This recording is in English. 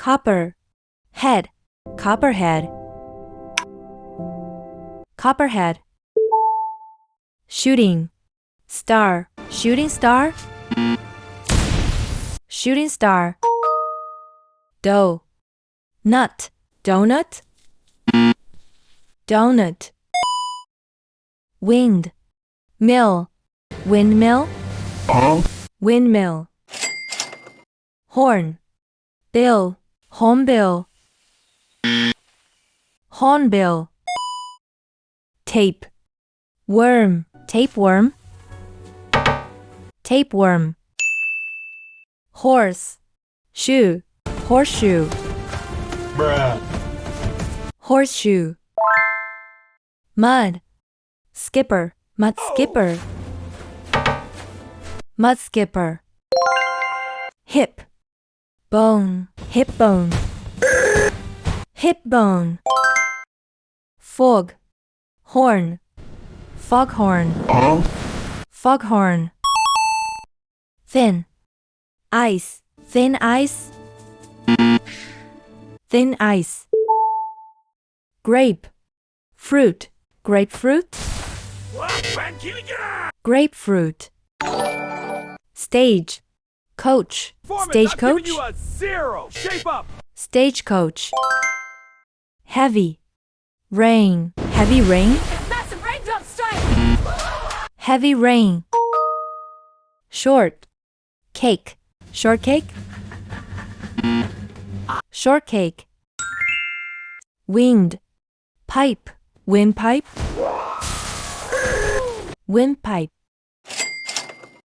copper, head, copperhead, copperhead. Shooting, star, shooting star, shooting star. Dough, nut, donut, donut. Wind, mill, windmill, windmill. Horn, bill, hornbill, hornbill. Tape, worm, tapeworm, tapeworm. Horse, shoe, horseshoe, Bruh. horseshoe. Mud, skipper, mud skipper, mud skipper. Hip, bone, hip bone, hip bone. Fog, horn, foghorn, foghorn. Thin, ice, thin ice, thin ice. Grape, fruit, grapefruit, grapefruit. Stage, coach, stagecoach, a 0. Shape up. stagecoach. Heavy, rain, heavy rain, Massive raindrop strike! heavy rain. Short, cake, shortcake, shortcake. Winged, pipe, windpipe, windpipe.